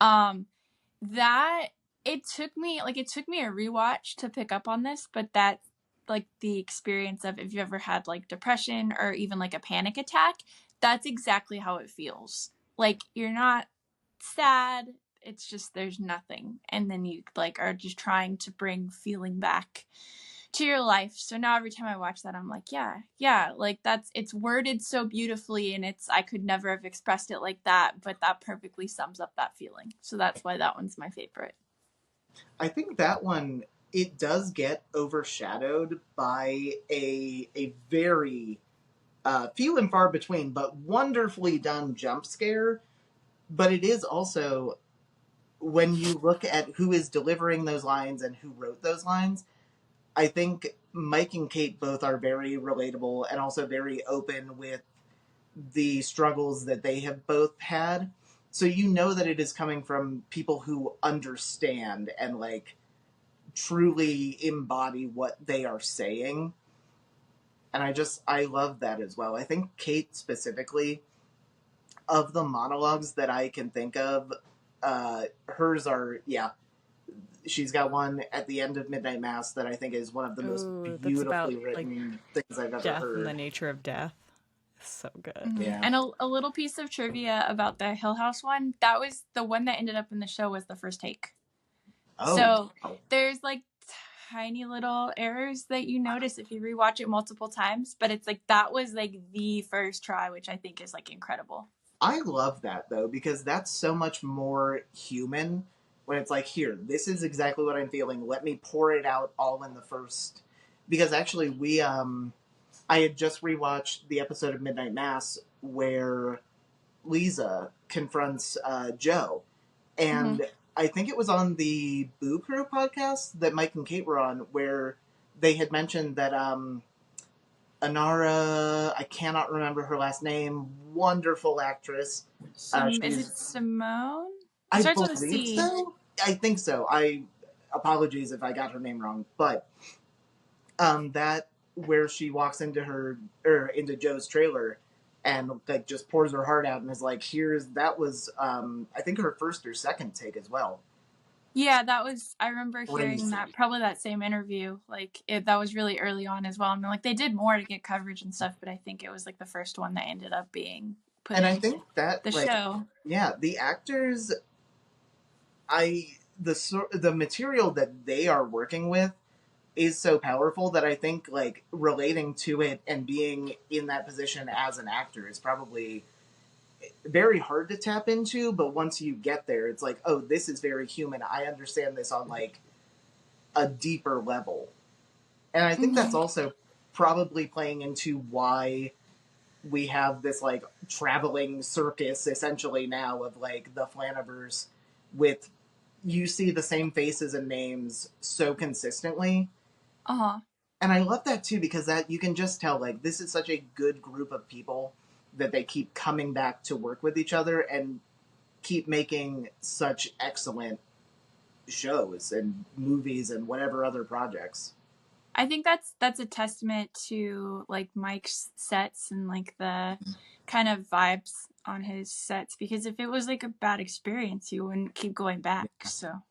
B: That it took me a rewatch to pick up on this, but that like the experience of if you ever had like depression or even like a panic attack, that's exactly how it feels. Like you're not sad, it's just there's nothing, and then you like are just trying to bring feeling back to your life. So now every time I watch that, I'm like, yeah, like it's worded so beautifully, and I could never have expressed it like that, but that perfectly sums up that feeling. So that's why that one's my favorite.
C: I think that one, it does get overshadowed by a very few and far between, but wonderfully done jump scare. But it is also, when you look at who is delivering those lines and who wrote those lines, I think Mike and Kate both are very relatable and also very open with the struggles that they have both had. So you know that it is coming from people who understand and like truly embody what they are saying. And I love that as well. I think Kate specifically, of the monologues that I can think of, hers are, she's got one at the end of Midnight Mass that I think is one of the most beautifully written things I've ever
A: death
C: heard.
A: And the nature of death. It's so good.
B: Mm-hmm. Yeah. And a little piece of trivia about the Hill House one, that was the one that ended up in the show was the first take. Oh. So there's like tiny little errors that you notice if you rewatch it multiple times, but it's like that was like the first try, which I think is like incredible.
C: I love that though, because that's so much more human when it's like, here, this is exactly what I'm feeling. Let me pour it out all in the first. Because actually, I had just rewatched the episode of Midnight Mass where Lisa confronts Joe.
B: Mm-hmm.
C: And I think it was on the Boo Crew podcast that Mike and Kate were on, where they had mentioned that Anara, I cannot remember her last name, wonderful actress.
B: Is it
C: She's,
B: Simone? It
C: I
B: starts with a
C: believe
B: C.
C: so. I think so. I apologies if I got her name wrong, but that where she walks into her or into Joe's trailer and like just pours her heart out and is like, "Here's that was I think her first or second take as well."
B: Yeah, I remember hearing
C: Crazy.
B: that, probably that same interview. Like, that was really early on as well. I mean, like, they did more to get coverage and stuff, but I think it was, like, the first one that ended up being put
C: And I
B: in
C: think that
B: the
C: like
B: show.
C: yeah, the actors the material that they are working with is so powerful that I think like relating to it and being in that position as an actor is probably very hard to tap into, but once you get there it's like, oh, this is very human. I understand this on like a deeper level. And I think that's
B: Mm-hmm.
C: also probably playing into why we have this like traveling circus essentially now of like the Flanaverse with you see the same faces and names so consistently.
B: Uh-huh.
C: And I love that too because that you can just tell like this is such a good group of people that they keep coming back to work with each other and keep making such excellent shows and movies and whatever other projects.
B: I think that's a testament to, like, Mike's sets and, like, the kind of vibes on his sets, because if it was, like, a bad experience, you wouldn't keep going back, so.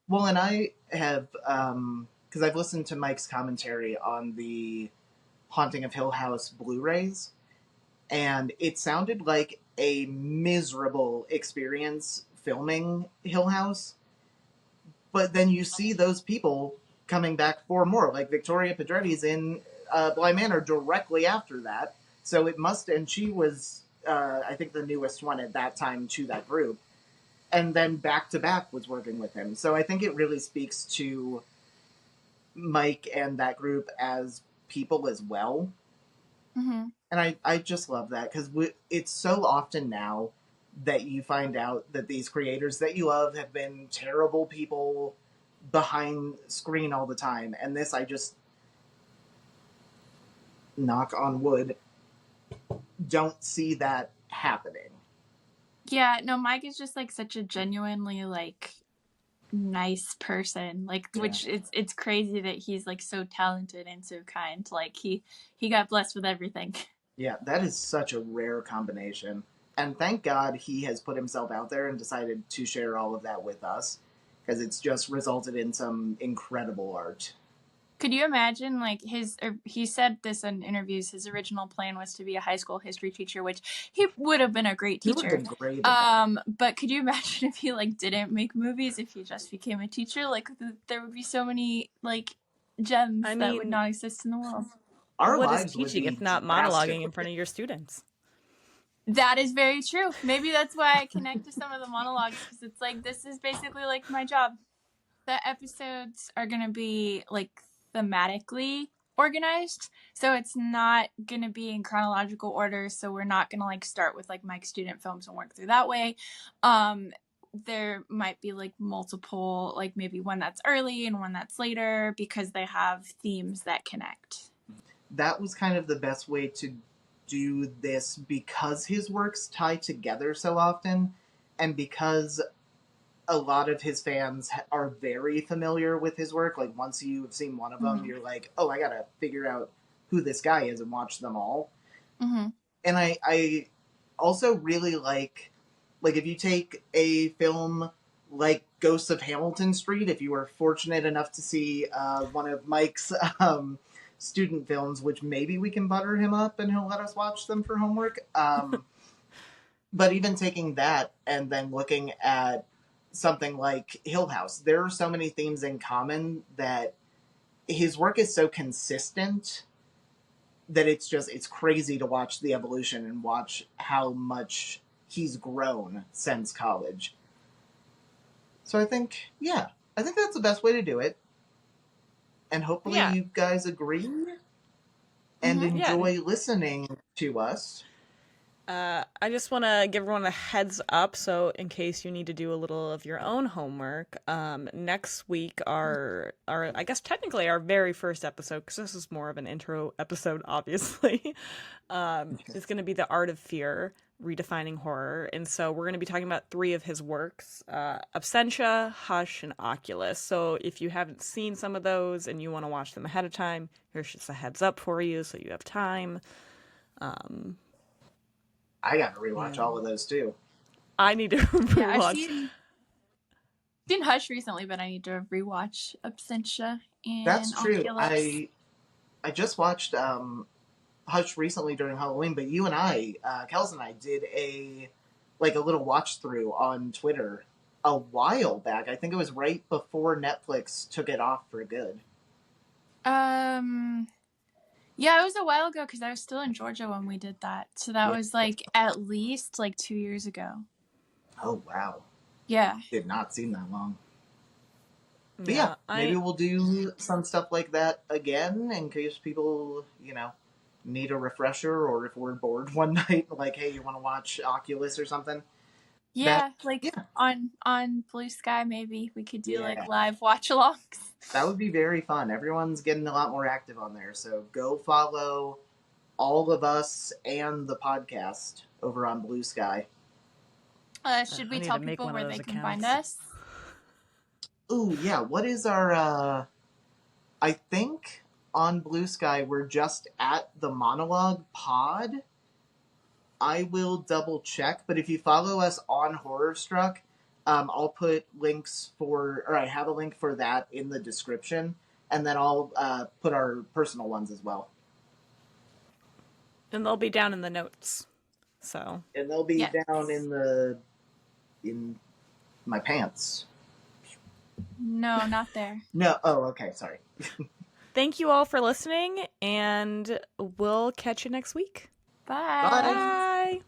C: Well, and I have because I've listened to Mike's commentary on the Haunting of Hill House Blu-rays, and it sounded like a miserable experience filming Hill House. But then you see those people coming back for more, like Victoria Pedretti's in Bly Manor directly after that. So it must, and she was, I think, the newest one at that time to that group, and then back to back was working with him. So I think it really speaks to Mike and that group as people as well.
B: Mm-hmm.
C: And I just love that because it's so often now that you find out that these creators that you love have been terrible people behind screen all the time. And this, I just knock on wood, don't see that happening.
B: Yeah, no, Mike is just, like, such a genuinely, like, nice person, like,
C: Yeah.
B: which it's crazy that he's, like, so talented and so kind. Like, he got blessed with everything.
C: Yeah, that is such a rare combination. And thank God he has put himself out there and decided to share all of that with us because it's just resulted in some incredible art.
B: Could you imagine, like, he said this in interviews, his original plan was to be a high school history teacher, which he would have been a great
C: He would
B: teacher.
C: have been great at that.
B: But could you imagine if he, like, didn't make movies, if he just became a teacher? Like, there would be so many, like, gems
A: I
B: that would
A: mean,
B: not exist in the world.
C: Our
A: what is
C: lives would
A: teaching
C: be
A: if not monologuing in front
C: drastically.
A: of your students?
B: That is very true. Maybe that's why I connect to some of the monologues, because it's like, this is basically like my job. The episodes are going to be, like, thematically organized, so it's not going to be in chronological order, so we're not going to, like, start with, like, Mike's student films and work through that way. There might be, like, multiple, like, maybe one that's early and one that's later, because they have themes that connect.
C: That was kind of the best way to do this because his works tie together so often and because a lot of his fans are very familiar with his work. Like once you've seen one of them,
B: Mm-hmm.
C: you're like, oh, I gotta figure out who this guy is and watch them all.
B: Mm-hmm.
C: And I also really like if you take a film like Ghosts of Hamilton Street, if you were fortunate enough to see one of Mike's student films, which maybe we can butter him up and he'll let us watch them for homework. But even taking that and then looking at something like Hill House, there are so many themes in common that his work is so consistent that it's crazy to watch the evolution and watch how much he's grown since college. So I think that's the best way to do it. And hopefully
A: Yeah.
C: you guys agree and
A: Yeah.
C: enjoy listening to us.
A: I just want to give everyone a heads up, so in case you need to do a little of your own homework, next week our I guess technically our very first episode, because this is more of an intro episode, obviously, is going to be The Art of Fear, Redefining Horror, and so we're going to be talking about 3 of his works, Absentia, Hush, and Oculus. So if you haven't seen some of those and you want to watch them ahead of time, here's just a heads up for you, so you have time.
C: I got to rewatch all
A: And
C: of those too.
A: I need to
B: Yeah, I've
A: rewatch.
B: seen Hush recently, but I need to rewatch Absentia and
C: That's true.
B: Oculus.
C: I just watched Hush recently during Halloween, but you and I, Kelsey and I, did a little watch through on Twitter a while back. I think it was right before Netflix took it off for good.
B: Yeah, it was a while ago because I was still in Georgia when we did that. So that was at least 2 years ago.
C: Oh wow.
B: Yeah.
C: Did not seem that long. But
A: Yeah,
C: maybe we'll do some stuff like that again in case people, need a refresher, or if we're bored one night, hey, you want to watch Oculus or something?
B: Yeah, on Bluesky, maybe we could do
C: Yeah.
B: live watch-alongs.
C: That would be very fun. Everyone's getting a lot more active on there, so go follow all of us and the podcast over on Bluesky.
B: Should we
A: I need
B: tell
A: to make
B: people
A: one of
B: where
A: those
B: they can
A: accounts.
B: find us?
C: Ooh, yeah. What is our? I think on Bluesky we're just at the Monologue Pod. I will double check, but if you follow us on Horrorstruck, I'll put links or I have a link for that in the description, and then I'll put our personal ones as well.
A: And they'll be down in the notes. So.
C: And they'll be down in my pants.
B: No, not there.
C: No. Oh, okay. Sorry.
A: Thank you all for listening, and we'll catch you next week.
B: Bye.
A: Bye.